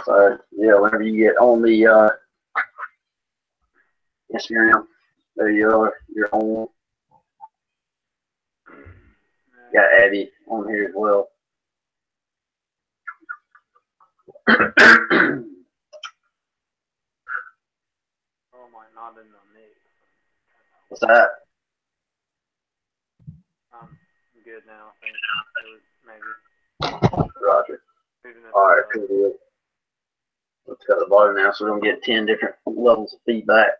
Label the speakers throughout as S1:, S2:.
S1: So yeah, whenever you get on the Instagram, there you are. You're on. Got Abby on here as well.
S2: Oh my, not in the mix.
S1: What's that?
S2: I'm good now. I think it was maybe.
S1: Roger. All right, cool deal. Let's go to the bottom now, so we're gonna get 10 different levels of feedback.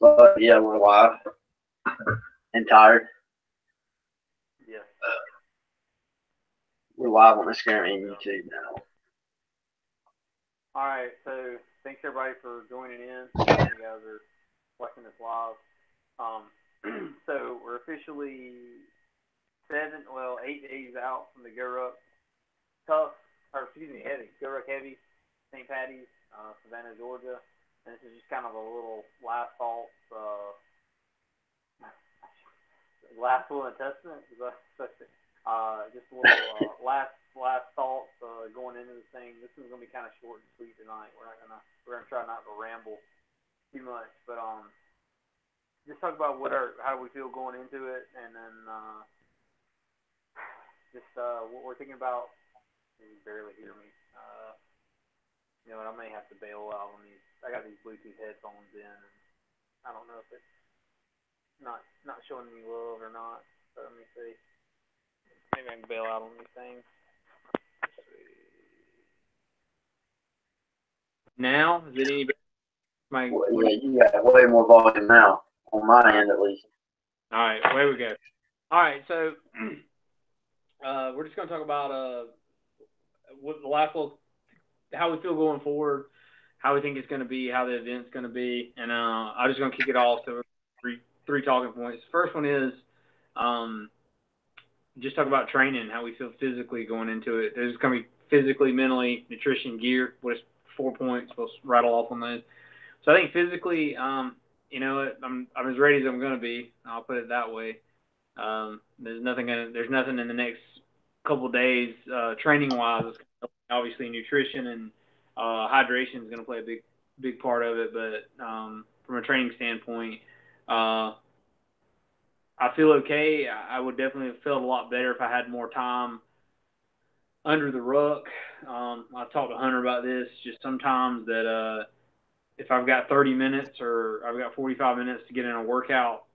S1: But yeah, we're live and tired.
S2: Yes.
S1: We're live on Instagram and YouTube now.
S2: All right, so thanks everybody for joining in. You guys are watching this live. So we're officially 8 days out from the GoRuck Heavy, GoRuck Heavy, St. Paddys, Savannah, Georgia. And this is just kind of a little last thoughts, last will and testament. Just a little last thoughts going into this thing. This is gonna be kind of short and sweet tonight. We're gonna try not to ramble too much, but just talk about how we feel going into it, and then what we're thinking about. You can barely hear me. You know what? I may have to bail out on these. I got these Bluetooth headphones in, and I don't know if it's not showing me love or not. So let me see. Maybe I can bail out on these things. Let's see. Now, is it any better?
S1: Yeah, you got way more volume now, on my end at least.
S2: All right, away we go. All right, so we're just going to talk about what the last little, how we feel going forward, how we think it's going to be, how the event's going to be, and I'm just going to kick it off to three talking points. First one is just talk about training, how we feel physically going into it. There's going to be physically, mentally, nutrition, gear. What is 4 points? We'll rattle off on those. So I think physically, you know, I'm as ready as I'm going to be. I'll put it that way. There's nothing in the next couple of days training wise. Obviously, nutrition and hydration is going to play a big part of it. But from a training standpoint, I feel okay. I would definitely have felt a lot better if I had more time under the ruck. I talked to Hunter about this. Just sometimes that if I've got 30 minutes or I've got 45 minutes to get in a workout,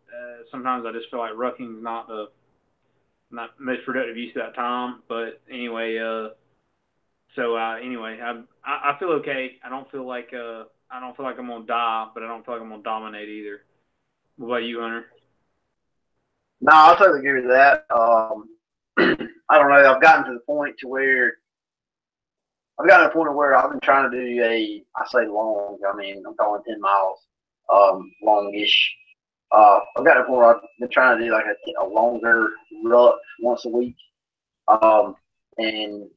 S2: sometimes I just feel like rucking is not the most productive use of that time. But anyway, I feel okay. I don't feel like I'm gonna die, but I don't feel like I'm gonna dominate either. What about you, Hunter?
S1: No, I'll totally agree with that. I don't know. I've gotten to the point where I've been trying to do I say long, I mean, I'm going 10 miles, longish. I've got to the point where I've been trying to do like a longer ruck once a week. And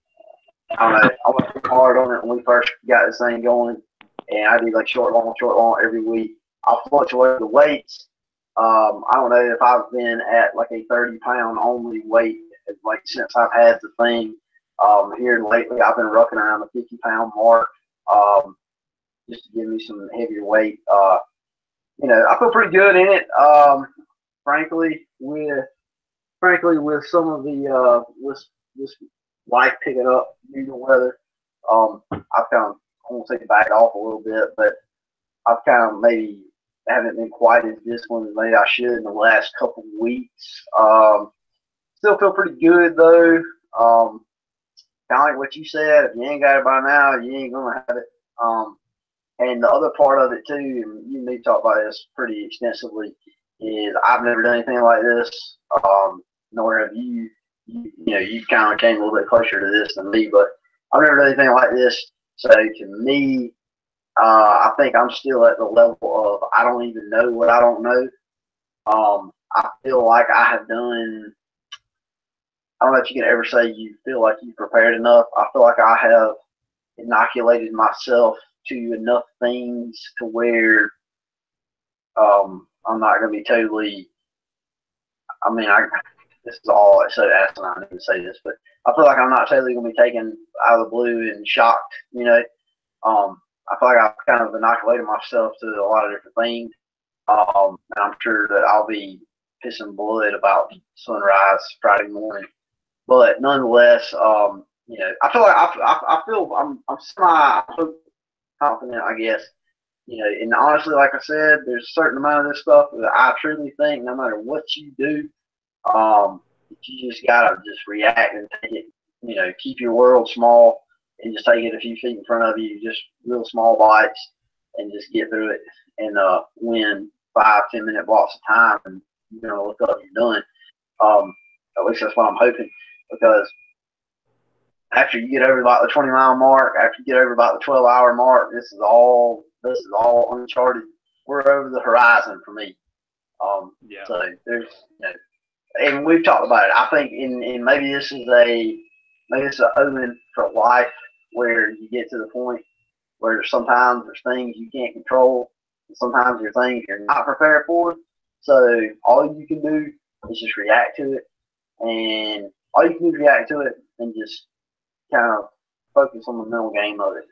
S1: I don't know, I worked hard on it when we first got this thing going, and I do like short, long every week. I'll fluctuate the weights. I don't know if I've been at like a 30-pound only weight like since I've had the thing. Here lately, I've been rucking around the 50-pound mark, just to give me some heavier weight. You know, I feel pretty good in it. Frankly, with some of the with this life picking up due to weather, I've kind of, I won't say back off a little bit, but I've kind of maybe haven't been quite as disciplined as maybe I should in the last couple of weeks. Still feel pretty good though. Kind of like what you said, if you ain't got it by now, you ain't gonna have it. And the other part of it too, and you and me talk about this pretty extensively, is I've never done anything like this. Nor have you. You know, you kind of came a little bit closer to this than me, but I've never done anything like this. So to me, I think I'm still at the level of I don't even know what I don't know. I feel like I have done. I don't know if you can ever say you feel like you prepared enough. I feel like I have inoculated myself to enough things to where I'm not going to be totally. I mean, this is all so asinine to say this, but I feel like I'm not totally going to be taken out of the blue and shocked. I feel like I've kind of inoculated myself to a lot of different things. And I'm sure that I'll be pissing blood about sunrise Friday morning. But nonetheless, I feel like I'm semi confident, I guess. And honestly, like I said, there's a certain amount of this stuff that I truly think no matter what you do, you just gotta just react and take it. Keep your world small and just take it a few feet in front of you, just real small bites, and just get through it and win 5-10 minute blocks of time, and you're gonna look up, you're done. At least that's what I'm hoping, because after you get over about the 20-mile mark, after you get over about the 12-hour mark, this is all uncharted. We're over the horizon for me.
S2: Yeah.
S1: So there's, and we've talked about it. I think in maybe this is an omen for life, where you get to the point where sometimes there's things you can't control, and sometimes there's things you're not prepared for. So all you can do is just react to it, and all you can do is react to it and just kind of focus on the mental game of it.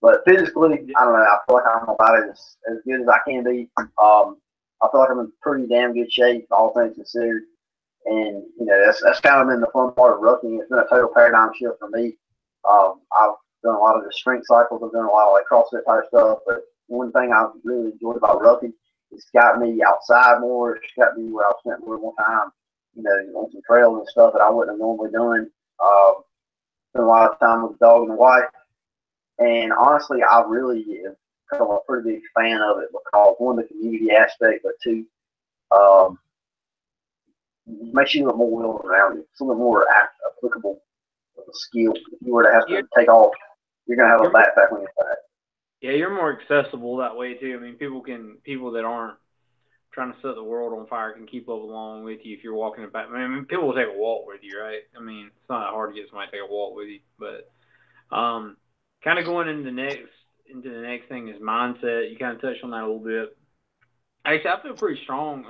S1: But physically, I don't know. I feel like I'm about it as good as I can be. I feel like I'm in pretty damn good shape, all things considered. And that's kind of been the fun part of rucking. It's been a total paradigm shift for me. I've done a lot of the strength cycles. I've done a lot of like CrossFit type stuff. But one thing I've really enjoyed about rucking, it's got me outside more. It's got me where I've spent more time, on some trails and stuff that I wouldn't have normally done. Spent a lot of time with the dog and the wife. And honestly, I really am kind of a pretty big fan of it, because one, the community aspect, but two, makes you a little more well-rounded. It's a little more applicable of a skill. If you were to have to take off, you're going to have a backpack on your back.
S2: Yeah, you're more accessible that way too. I mean, people that aren't trying to set the world on fire can keep up along with you if you're walking back. I mean, people will take a walk with you, right? I mean, it's not that hard to get somebody to take a walk with you. But kind of going into the next thing is mindset. You kind of touched on that a little bit. Actually, I feel pretty strong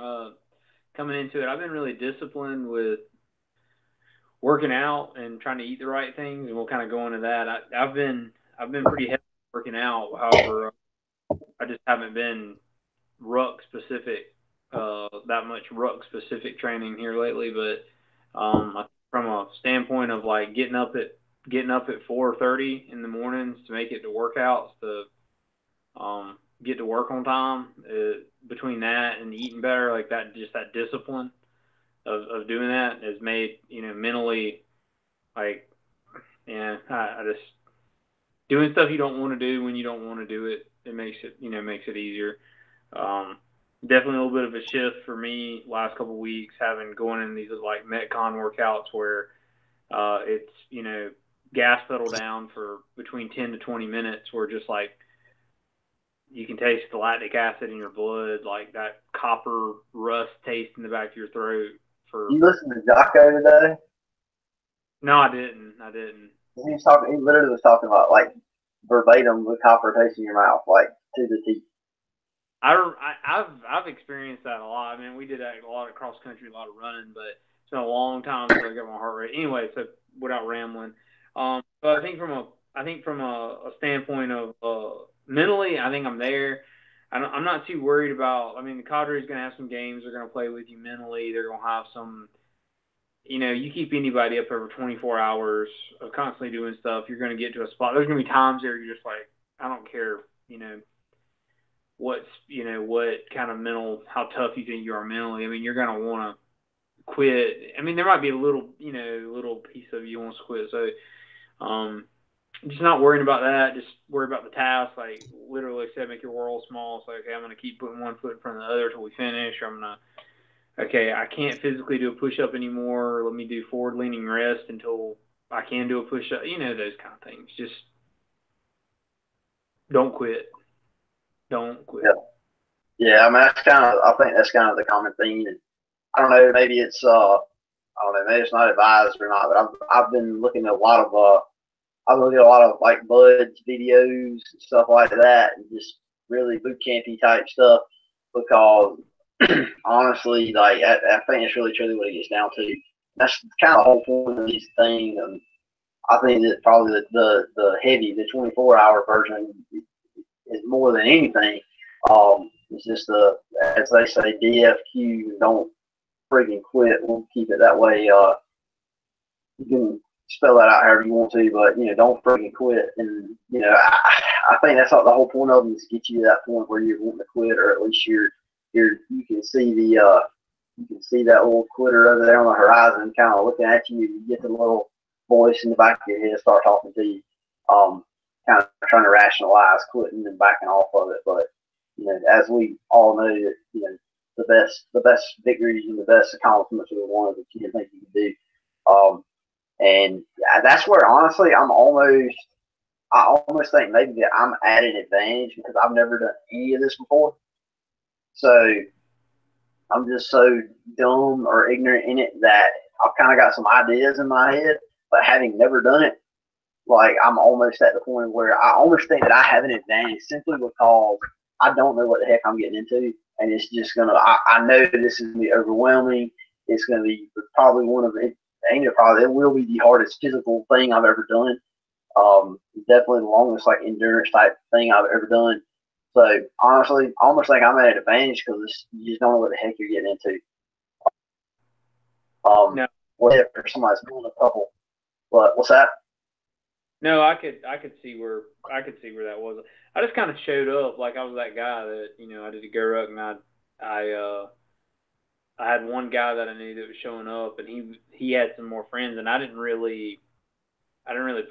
S2: coming into it. I've been really disciplined with working out and trying to eat the right things, and we'll kind of go into that. I've been pretty heavy working out. However, I just haven't been ruck specific, that much ruck specific training here lately. But from a standpoint of like getting up at 4:30 in the mornings to make it to workouts, to get to work on time, between that and eating better, like that, just that discipline of doing that has made, mentally, like, I just, doing stuff you don't want to do when you don't want to do it, it makes it easier. Definitely a little bit of a shift for me last couple of weeks, going in these like Metcon workouts where it's, gas pedal down for between 10 to 20 minutes, where just like you can taste the lactic acid in your blood, like that copper rust taste in the back of your throat.
S1: You listened to Jocko today?
S2: No, I didn't.
S1: He literally was talking about like verbatim the copper taste in your mouth, like to the teeth.
S2: I've experienced that a lot. I mean, we did a lot of cross country, a lot of running, but it's been a long time since I got my heart rate. Anyway, so without rambling, but I think from a standpoint of mentally, I think I'm there. I'm not too worried about. I mean, the Cadre's going to have some games. They're going to play with you mentally. They're going to have some. You keep anybody up over 24 hours of constantly doing stuff, you're going to get to a spot. There's going to be times there you're just like, I don't care, what kind of how tough you think you are mentally. I mean, you're going to want to quit. I mean, there might be a little piece of you wants to quit. So, just not worrying about that. Just worry about the task. Like, literally said, make your world small. It's like, okay, I'm going to keep putting one foot in front of the other until we finish. Or I'm going to, okay, I can't physically do a push-up anymore. Let me do forward-leaning rest until I can do a push-up. Those kind of things. Just don't quit. Don't quit.
S1: Yeah. I mean, I think that's kind of the common theme. And I don't know, maybe it's maybe it's not advised or not, but I've been looking at a lot of like Bud's videos and stuff like that, and just really boot campy type stuff, because honestly, like I think it's really truly what it gets down to. That's kind of the whole point of these things. And I think that probably the heavy, the 24-hour version is more than anything. It's just as they say, DFQ, don't freaking quit. We'll keep it that way. You can spell that out however you want to, but don't freaking quit. And I think that's not the whole point of them, is to get you to that point where you're wanting to quit, or at least you can see you can see that little quitter over there on the horizon, kind of looking at you. You get the little voice in the back of your head start talking to you, kind of trying to rationalize quitting and backing off of it. But as we all know, that the best victories and the best accomplishments are the ones that you didn't think you could do. And that's where honestly I almost think maybe that I'm at an advantage because I've never done any of this before. So I'm just so dumb or ignorant in it that I've kind of got some ideas in my head, but having never done it, like I'm almost at the point where I almost think that I have an advantage simply because I don't know what the heck I'm getting into, and it's just gonna. I know this is gonna be overwhelming. It's gonna be probably one of it. It will be the hardest physical thing I've ever done. Definitely the longest like endurance type thing I've ever done. So honestly, I almost think I'm at an advantage because you just don't know what the heck you're getting into.
S2: No,
S1: What if somebody's doing a couple? What's that?
S2: no, I could see where that was. I just kind of showed up like I was that guy that I did a GoRuck, and I I had one guy that I knew that was showing up, and he had some more friends, and I didn't really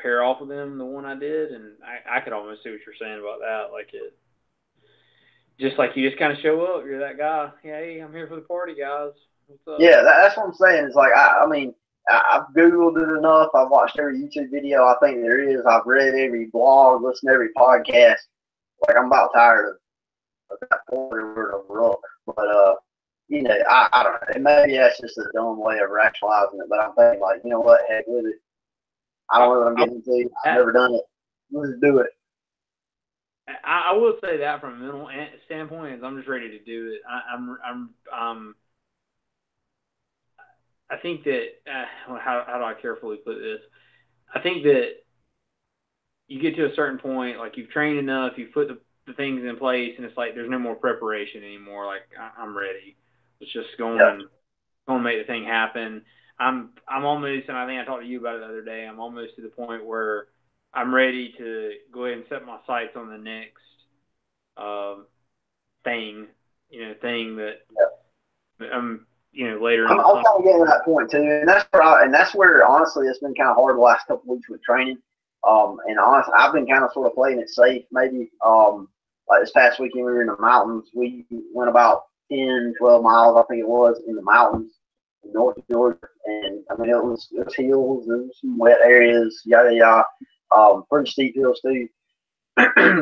S2: pair off with them the one I did, and I could almost see what you're saying about that. Like it, just like you just kind of show up, you're that guy. Yeah, hey, I'm here for the party, guys. What's up?
S1: Yeah, that's what I'm saying. It's like I mean, I've googled it enough. I've watched every YouTube video I think there is. I've read every blog, listened to every podcast. Like I'm about tired of that word of rook. But I don't know. And maybe that's just a dumb way of rationalizing it. But I'm thinking like, you know what, heck with it. I don't know what I'm getting into. I've never done it. Let's do it.
S2: I will say that from a mental standpoint, is I'm just ready to do it. I think that how do I carefully put this? I think that you get to a certain point, like you've trained enough, you've put the things in place, and it's like there's no more preparation anymore. Like I'm ready. Let's just go and make the thing happen. I'm almost, and I think I talked to you about it the other day. I'm almost to the point where I'm ready to go ahead and set my sights on the next thing, thing that later in the
S1: I'm
S2: summer.
S1: kind of getting to that point too, and that's where honestly it's been kind of hard the last couple of weeks with training. And honestly, I've been kind of sort of playing it safe. Maybe like this past weekend we were in the mountains. We went about 10, 12 miles, I think it was, in the mountains in North Georgia, and I mean it was hills, there was some wet areas, yada yada, pretty steep hills too.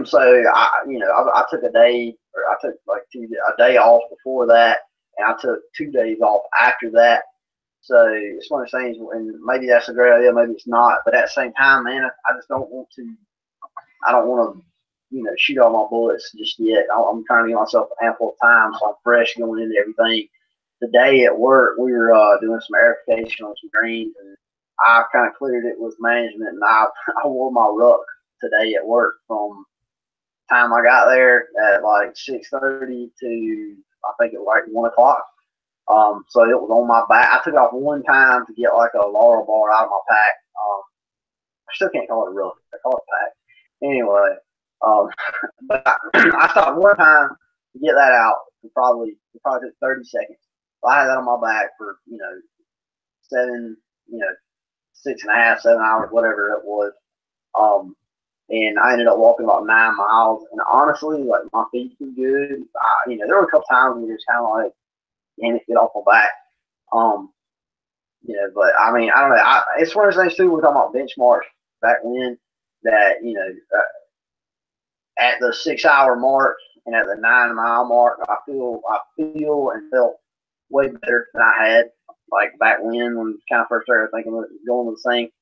S1: So I took a day, or I took like a day off before that, and I took 2 days off after that. So it's one of those things, and maybe that's a great idea, maybe it's not. But at the same time, man, I just don't want to. I don't want to, shoot all my bullets just yet. I'm trying to give myself ample time so I'm fresh going into everything. Today at work, we were doing some aerification on some greens, and I kind of cleared it with management, and I wore my ruck today at work from time I got there at like 6:30 to I think it was like 1 o'clock. So it was on my back. I took it off one time to get like a Laurel bar out of my pack. I still can't call it a ruck. I call it pack. Anyway, um, but I stopped one time to get that out. It probably took 30 seconds. So I had that on my back for 7, 6.5, 7 hours, whatever it was. And I ended up walking about 9 miles. And honestly, like my feet were good. There were a couple times when you're just kind of like, damn it, get off my back. But I mean, I don't know. It's one of those things too. We're talking about benchmarks back when that at the 6 hour mark and at the 9 mile mark, I feel and felt way better than I had like back when kind of first started thinking of going with the thing.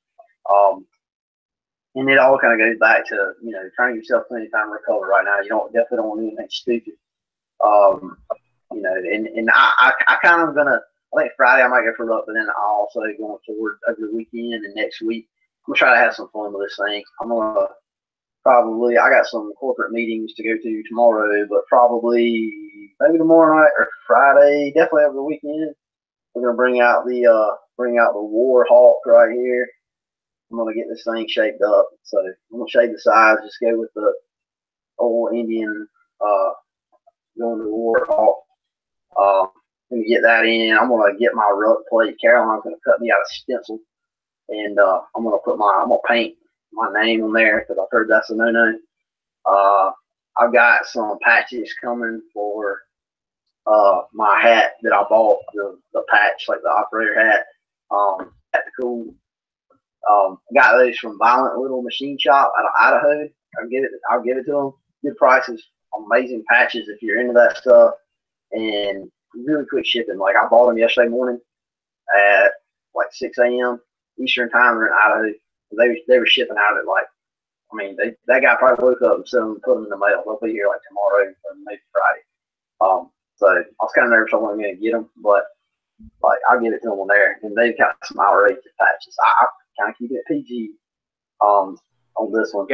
S1: And it all kind of goes back to trying yourself plenty of time to recover right now. You definitely don't want to do anything stupid. And I kind of gonna. I think Friday I might go for a ruck, but then I'll also going forward over the weekend and next week. I'm gonna try to have some fun with this thing. I'm gonna probably I got some corporate meetings to go to tomorrow, but probably maybe tomorrow night or Friday, definitely over the weekend. We're gonna bring out the War Hawk right here. I'm gonna get this thing shaped up. So I'm gonna shave the sides, just go with the old Indian going to the War Hawk. I'm gonna get that in. I'm gonna get my ruck plate. Caroline's gonna cut me out a stencil, and I'm gonna paint my name on there because I've heard that's a no-no. I've got some patches coming for my hat that I bought, the patch, like the operator hat. Tactical. Got those from Violent Little Machine Shop out of Idaho. I'll give it to them. Good prices, amazing patches if you're into that stuff, and really quick shipping. Like I bought them yesterday morning at like 6 a.m. Eastern time. They're in Idaho. They were shipping out at like, I mean, that guy probably woke up and put them in the mail. They'll be here like tomorrow or maybe Friday. So I was kind of nervous I wasn't going to get them, but like I'll get it to them on there. And they've got some outrageous patches. I kind of keep it PG on this one.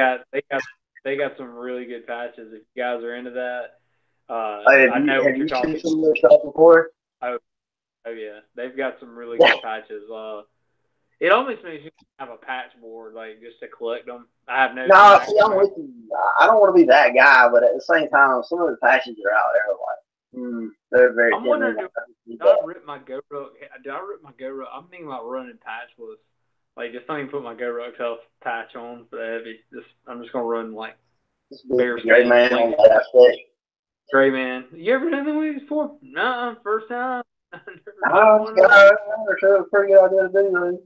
S2: They got some really good patches. If you guys are into that,
S1: I know what you're talking about. Have you seen some of their stuff before?
S2: Oh yeah, they've got some really good patches. It almost makes you have a patch board, like just to collect them. I have no.
S1: No, see, I'm with you. I don't want to be that guy, but at the same time, some of the patches that are out there are like, they're very.
S2: I'm wondering, did I rip my GoRuck? I'm thinking about running patchless. Like, just don't even put my GoRuck self patch on for the heavy. I'm just gonna run like
S1: bare skin. Man on that aspect.
S2: Gray man, you ever done the wings before? No, first time.
S1: Pretty good idea to do.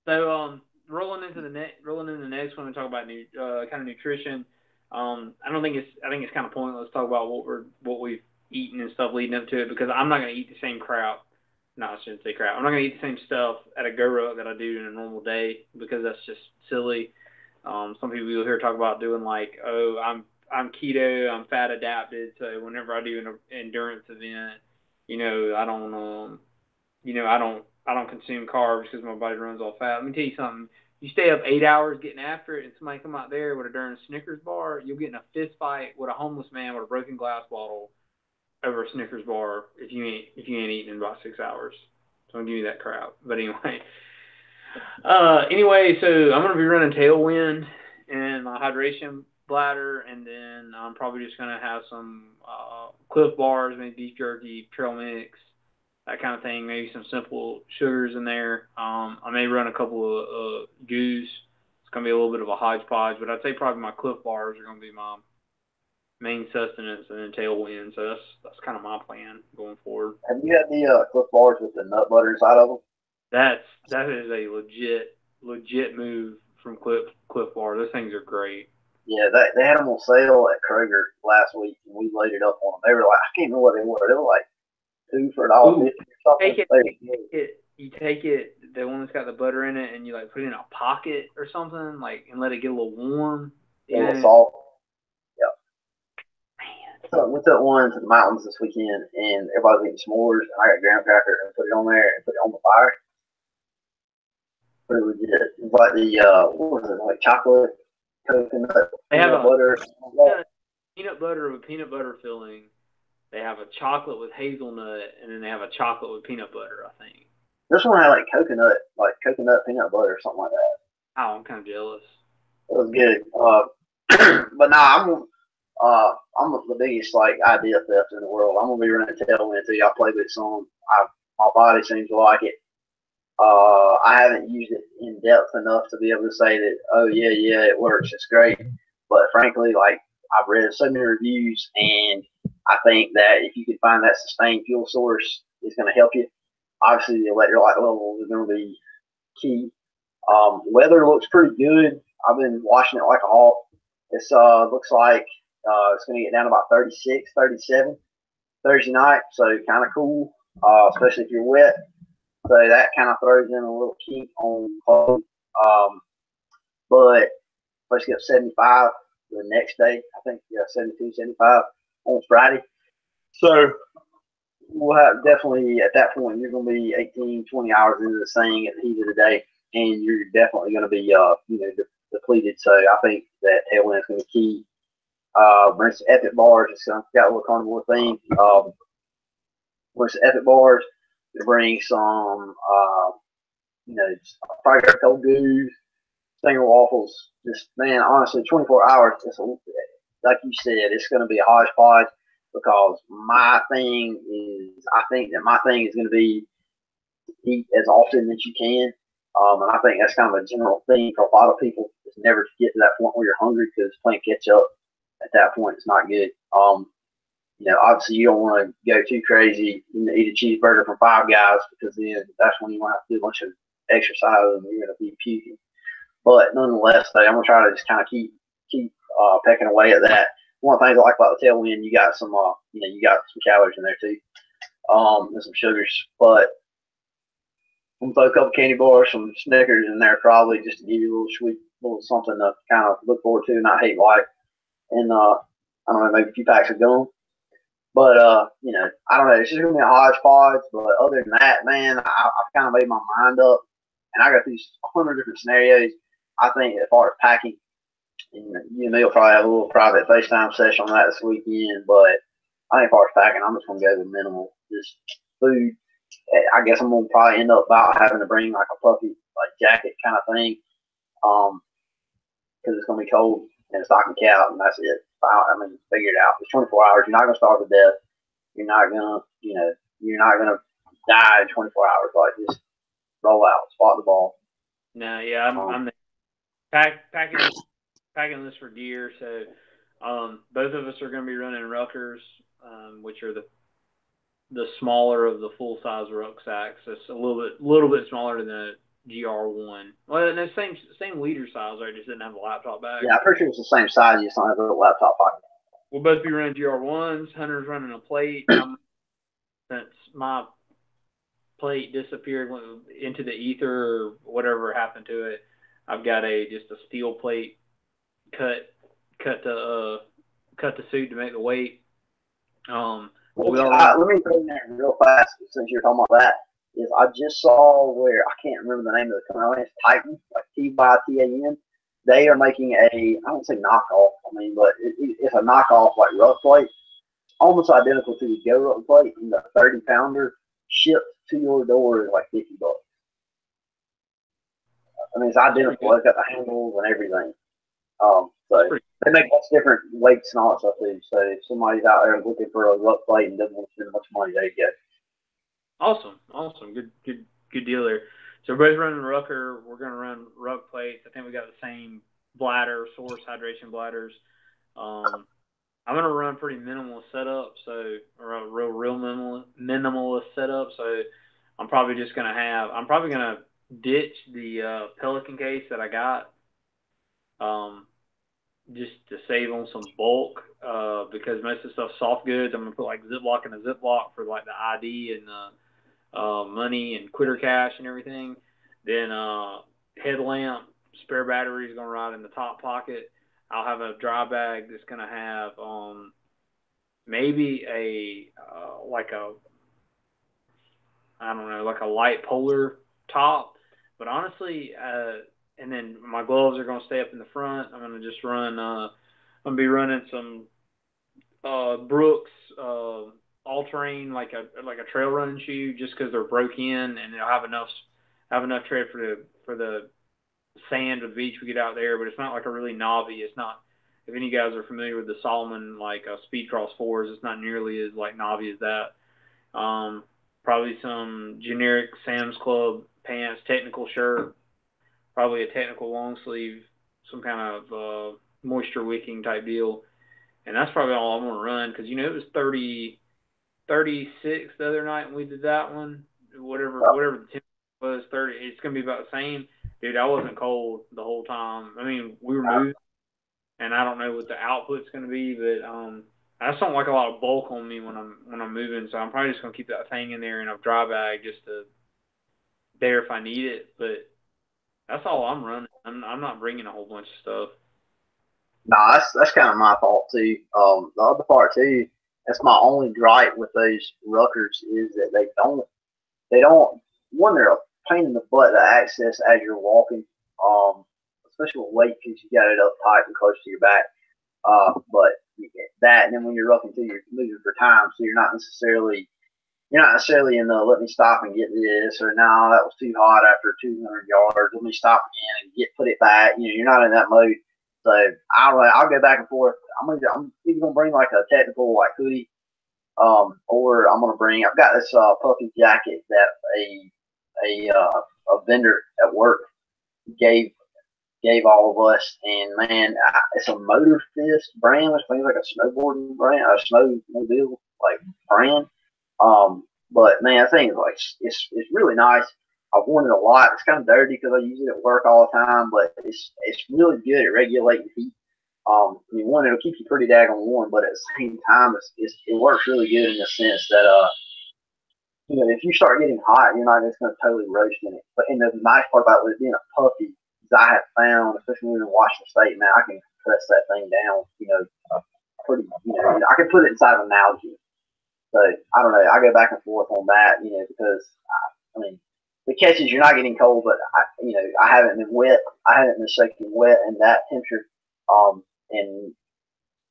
S2: So, rolling into the next one, we talk about kind of nutrition. I think it's kind of pointless to talk about what we've eaten and stuff leading up to it, because I'm not going to eat the same crap. No, I shouldn't say crap. I'm not going to eat the same stuff at a GoRuck that I do in a normal day, because that's just silly. Some people you'll hear talk about doing like, oh, I'm keto, I'm fat adapted, so whenever I do an endurance event, I don't consume carbs because my body runs all fat. Let me tell you something. You stay up 8 hours getting after it, and somebody come out there with a darn Snickers bar, you'll get in a fist fight with a homeless man with a broken glass bottle over a Snickers bar if you ain't eating in about 6 hours. So don't give me that crap. But anyway, so I'm gonna be running Tailwind and my hydration bladder, and then I'm probably just gonna have some Cliff bars, maybe beef jerky, trail mix, that kind of thing. Maybe some simple sugars in there. I may run a couple of goos. It's gonna be a little bit of a hodgepodge, but I'd say probably my Cliff bars are gonna be my main sustenance, and then Tailwind. So that's kind of my plan going forward.
S1: Have you had the Cliff bars with the nut butter inside of them?
S2: That is a legit move from Cliff Bar. Those things are great.
S1: Yeah, they had them on sale at Kroger last week, and we loaded up on them. They were like, I can't remember what they were. They were like $2 for $1.50 or something.
S2: You take it, the one that's got the butter in it, and you like put it in a pocket or something, like, and let it get a little warm.
S1: A little salt. Yeah. Man. So we took one to the mountains this weekend, and everybody's eating s'mores, and I got graham cracker and put it on there and put it on the fire. Pretty legit. It's like the what was it, like chocolate, coconut,
S2: they have
S1: peanut butter.
S2: Peanut butter with peanut butter filling. They have a chocolate with hazelnut, and then they have a chocolate with peanut butter, I think.
S1: This one had like coconut peanut butter or something like that.
S2: Oh, I'm kind of jealous.
S1: It was good. But nah, I'm the biggest like idea theft in the world. I'm gonna be running Tailwind too. I play with some. My body seems to like it. I haven't used it in depth enough to be able to say that, oh yeah, it works, it's great. But frankly, like, I've read so many reviews, and I think that if you can find that sustained fuel source, it's going to help you. Obviously, the electrolyte levels are going to be key. Weather looks pretty good. I've been watching it like a hawk. It looks like it's going to get down to about 36, 37 Thursday night, so kind of cool, especially if you're wet. So that kind of throws in a little kink on clothes. But supposed to get 75 the next day. I think 72, 75 on Friday. So we'll have definitely at that point you're going to be 18, 20 hours into this thing at the heat of the day, and you're definitely going to be depleted. So I think that tailwind is going to be key. Bring some epic bars. It's got a little carnivore thing. Bring some epic bars. Bring some probably got cold goose, Stinger waffles. Just man, honestly, 24 hours. Like you said, it's going to be a hodgepodge because I think that my thing is going to be eat as often as you can. And I think that's kind of a general thing for a lot of people is never to get to that point where you're hungry because playing catch up at that point is not good. Obviously you don't want to go too crazy and eat a cheeseburger from Five Guys because then that's when you want to do a bunch of exercise and you're going to be puking. But nonetheless, I'm going to try to just kind of keep pecking away at that. One of the things I like about the tailwind, you got some calories in there too, and some sugars. But I'm going to throw a couple candy bars, some Snickers in there probably just to give you a little sweet, little something to kind of look forward to and not hate life. And I don't know, maybe a few packs of gum. But I don't know. It's just gonna be a hodgepodge. But other than that, man, I've kind of made my mind up, and I got these 100 different scenarios. I think as far as packing, you and me will probably have a little private FaceTime session on that this weekend. But I think as far as packing, I'm just gonna go with minimal, just food. I guess I'm gonna probably end up about having to bring like a puffy like jacket kind of thing, because it's gonna be cold and it's stocking cap, and that's it. I mean, figure it out. It's 24 hours. You're not gonna starve to death. You're not gonna die in 24 hours. Like just roll out, spot the ball.
S2: No, yeah, I'm packing this for gear. So both of us are going to be running ruckers, which are the smaller of the full size rucksacks. It's a little bit smaller than the GR1. Well, no, same liter size. I just didn't have a laptop bag.
S1: Yeah, I'm pretty sure it's the same size. You just don't have a laptop pocket.
S2: We'll both be running GR1s. Hunter's running a plate. Since my plate disappeared, went into the ether or whatever happened to it, I've got just a steel plate cut to suit to make the weight.
S1: Let me throw in there real fast since you're talking about that. I just saw where I can't remember the name of the company. It's Titan, like TYTAN. They are making I don't say knockoff. I mean, but it's a knockoff like ruck plate, almost identical to the GoRuck plate, and the 30-pounder shipped to your door is like $50. I mean, it's identical. It's got the handles and everything. So they make lots of different weights and all that stuff too. So if somebody's out there looking for a ruck plate and doesn't want to spend much money, there you go.
S2: Awesome. Good deal there. So we're both running rucker. We're going to run ruck plates. I think we got the same bladder, source hydration bladders. I'm going to run pretty minimalist setup, or a real minimalist setup. So I'm probably going to ditch the Pelican case that I got, just to save on some bulk, because most of the stuff's soft goods. I'm going to put like Ziploc in a Ziploc for like the ID and money and quitter cash and everything. Then headlamp, spare battery is going to ride in the top pocket. I'll have a dry bag that's going to have maybe like a light polar top. But honestly, and then my gloves are going to stay up in the front. I'm going to just run. I'm going to be running some Brooks all-terrain like a trail running shoe, just because they're broke in and they'll have enough tread for the sand of the beach we get out there. But it's not like a really knobby. It's not. If any of you guys are familiar with the Salomon Speed Cross 4s, it's not nearly as like knobby as that. Probably some generic Sam's Club pants, technical shirt, probably a technical long sleeve, some kind of moisture wicking type deal. And that's probably all I'm going to run, because, it was 36 the other night when we did that one. Whatever the temperature was, 30. It's going to be about the same. Dude, I wasn't cold the whole time. I mean, we were moving, and I don't know what the output's going to be, but I just don't like a lot of bulk on me when I'm moving, so I'm probably just going to keep that thing in there in a dry bag just to there if I need it. But that's all I'm running. I'm not bringing a whole bunch of stuff.
S1: Nah, that's kind of my fault too. The other part too, That's my only gripe with those ruckers is that they don't one, they're a pain in the butt to access as you're walking, especially with weight because you got it up tight and close to your back. But you get that, and then when you're rucking too, you're moving for time, so you're not necessarily in the let me stop and get this, or no, that was too hot after 200 yards. Let me stop again and put it back. You're not in that mode. So I'll go back and forth. I'm either gonna bring like a technical like hoodie, or I'm gonna bring. I've got this puffy jacket that a vendor at work gave all of us, and man, it's a Motor Fist brand, which means like a snowboarding brand, a snowmobile like brand. But man, I think it's really nice. I've worn it a lot. It's kind of dirty because I use it at work all the time, but it's really good at regulating heat. One, it'll keep you pretty daggone warm, but at the same time, it works really good in the sense that if you start getting hot, you're not just going to totally roast in it. But and the nice part about it being a puffy is I have found, especially when in Washington State, man, I can press that thing down. Pretty. I can put it inside of an Nalgene. So I don't know. I go back and forth on that, because the catches you're not getting cold, but I haven't been wet. I haven't been soaking wet in that temperature. And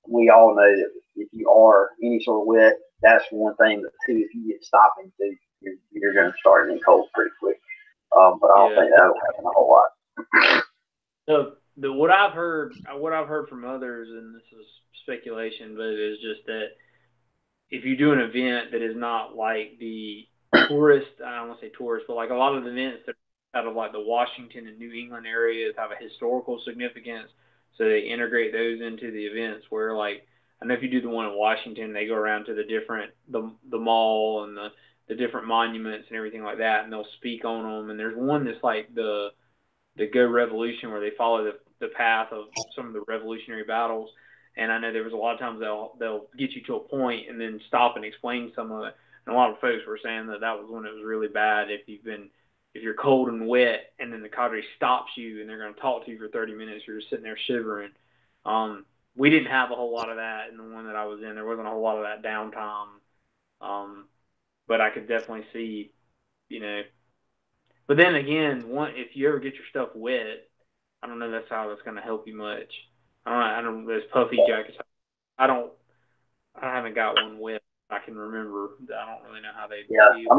S1: we all know that if you are any sort of wet, that's one thing. But two, if you get stopping too, you're going to start getting cold pretty quick. But I don't think that'll happen a whole lot.
S2: So what I've heard from others, and this is speculation, but it is just that if you do an event that is not like the tourist, I don't want to say tourist, but like a lot of the events that are out of like the Washington and New England areas have a historical significance, so they integrate those into the events. Where like I know if you do the one in Washington, they go around to the mall and the different monuments and everything like that, and they'll speak on them. And there's one that's like the Go Revolution, where they follow the path of some of the Revolutionary battles. And I know there was a lot of times they'll get you to a point and then stop and explain some of it. And a lot of folks were saying that was when it was really bad if you're cold and wet and then the cadre stops you and they're going to talk to you for 30 minutes. You're just sitting there shivering. We didn't have a whole lot of that in the one that I was in. There wasn't a whole lot of that downtime. But I could definitely see, But then again, if you ever get your stuff wet, I don't know that's how that's going to help you much. I don't those puffy jackets. I haven't got one wet. I can remember. I don't really know how they.
S1: Yeah, feel.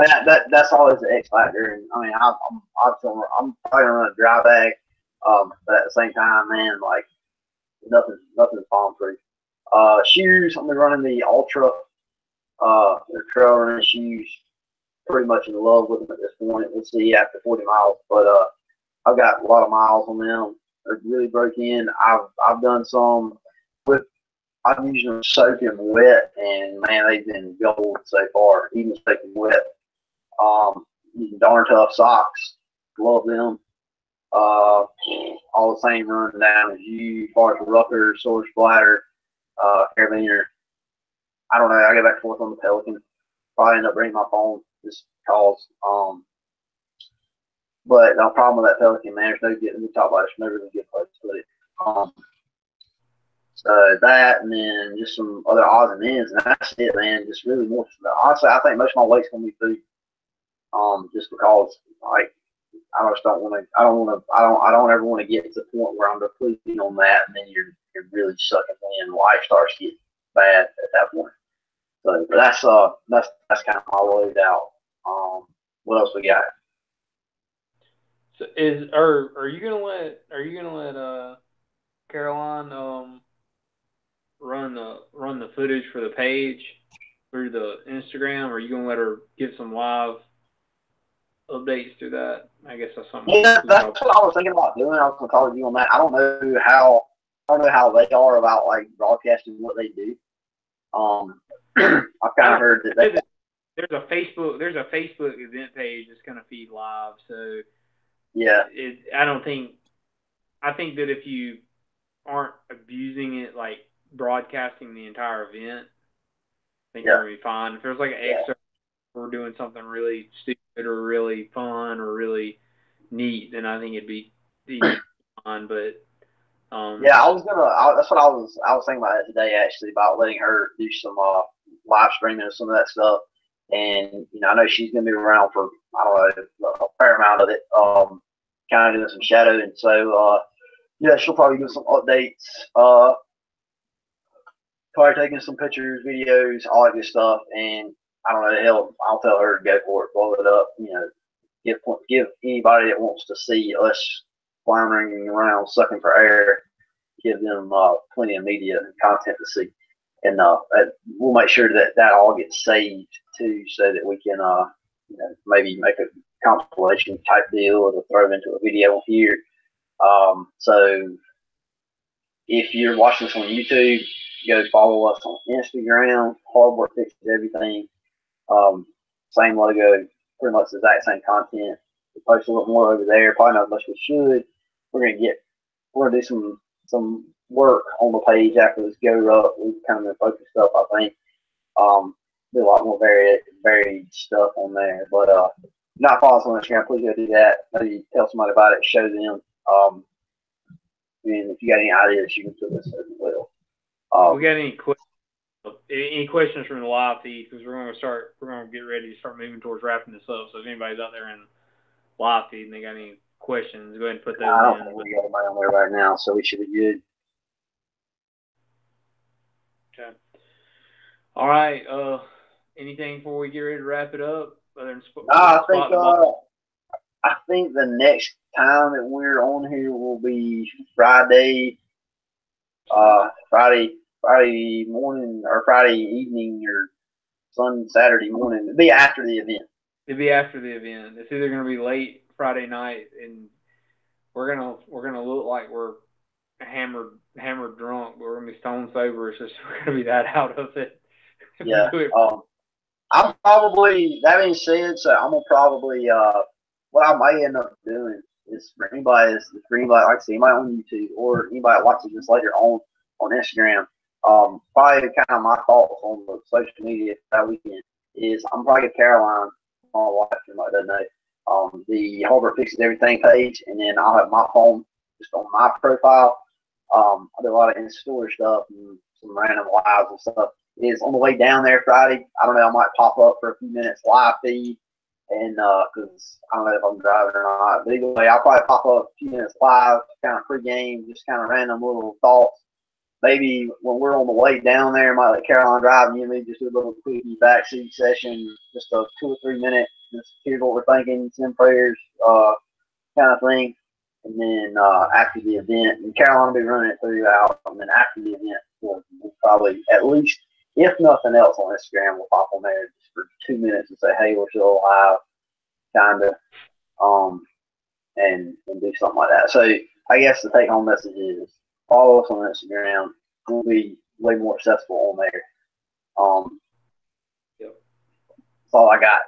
S1: That's always the X factor. And I'm probably gonna run a dry bag. But at the same time, man, like nothing's bomb proof. Shoes. I'm running the Ultra. The trail running shoes. Pretty much in love with them at this point. We'll see after 40 miles, but I've got a lot of miles on them. They're really broke in. I've done some with. I've used them soaking wet, and man, they've been gold so far. Even soaking wet. Using Darn Tough socks. Love them. All the same run down as you. As far as Rucker, Sword Splatter, Carabiner. I don't know. I go back and forth on the Pelican. Probably end up bringing my phone just because. But the problem with that Pelican, man, there's no getting the top lights, never really good place to put it. So that, and then just some other odds and ends, and that's it, man. Just really more. Honestly, I think most of my weight's gonna be food. Just because, like, I just don't want to. I don't ever want to get to the point where I'm depleting on that, and then you're really sucking in. Life starts to get bad at that point. So that's kind of my load out. What else we got?
S2: So are you gonna let Caroline run the footage for the page through the Instagram, or are you gonna let her get some live updates through that? I guess that's something.
S1: Yeah, that's what I was thinking about doing. I was gonna call you on that. I don't know how they are about like broadcasting what they do. I've kind of heard that
S2: there's a Facebook event page that's gonna feed live. So
S1: yeah,
S2: I think that if you aren't abusing it, like broadcasting the entire event, I think you're gonna be fine. If there's like an excerpt or doing something really stupid or really fun or really neat, then I think it'd be fun. But
S1: Yeah, that's what I was thinking about it today actually, about letting her do some live streaming and some of that stuff. And I know she's gonna be around for, I don't know, a fair amount of it. Kind of doing some shadowing. So yeah, she'll probably do some updates. Probably taking some pictures, videos, all that good stuff. And I don't know, hell, I'll tell her to go for it, blow it up. Give anybody that wants to see us floundering around, sucking for air, give them plenty of media and content to see. And we'll make sure that all gets saved too, so that we can maybe make a compilation type deal to throw into a video here. So if you're watching this on YouTube, go follow us on Instagram. Hard Work Fixes Everything. Same logo, pretty much the exact same content. We post a little more over there. Probably not as much as we should. We're gonna do some work on the page after this GoRuck. We've kind of been focused up, I think. Do a lot more varied stuff on there. But not follow us on Instagram, please go do that. Maybe tell somebody about it, show them. And if you got any ideas, you can put this as well.
S2: We got any questions from the live feed? Because we're going to get ready to start moving towards wrapping this up. So if anybody's out there in live feed and they got any questions, go ahead and put those in.
S1: I don't think we got anybody on there right now, so we should be good.
S2: Okay. All right. Anything before we get ready to wrap it up?
S1: I think the next time that we're on here will be Friday morning or Friday evening or Saturday morning. It'll be after the event.
S2: It's either going to be late Friday night, and we're gonna look like we're hammered drunk, but we're gonna be stone sober. It's just we're gonna be that out of it.
S1: Yeah. I'm probably, that being said, so I'm gonna probably what I might end up doing is for anybody like I see anybody on YouTube or anybody that watches this later on Instagram, probably kind of my thoughts on the social media that weekend is I'm probably get Caroline, my wife, somebody doesn't know, the Harbor Fixes Everything page, and then I'll have my phone just on my profile. I do a lot of in-store stuff and some random lives and stuff. Is on the way down there Friday. I don't know. I might pop up for a few minutes live feed, and because I don't know if I'm driving or not. But either way, I'll probably pop up a few minutes live, kind of pre-game, just kind of random little thoughts. Maybe when we're on the way down there, I might let Caroline drive and me just do a little quickie backseat session, just a 2 or 3 minute, just here's what we're thinking, send prayers, kind of thing. And then after the event, and Caroline will be running it throughout. And then after the event, we'll probably at least, if nothing else, on Instagram, we'll pop on there just for 2 minutes and say, hey, we're still alive, kind of, and do something like that. So I guess the take-home message is follow us on Instagram. We'll be way more accessible on there.
S2: Yep.
S1: That's all I got.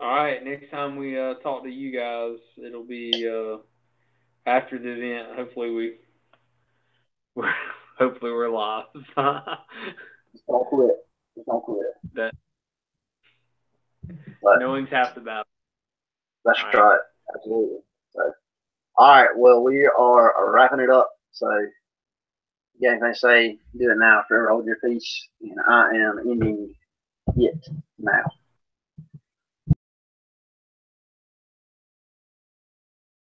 S2: All right. Next time we talk to you guys, it'll be after the event. Hopefully we're live.
S1: Just don't quit.
S2: Knowing's half the battle.
S1: That's right. Absolutely. So, all right. Well, we are wrapping it up. So, you got anything to say? Do it now. Forever hold your peace. And I am ending it now.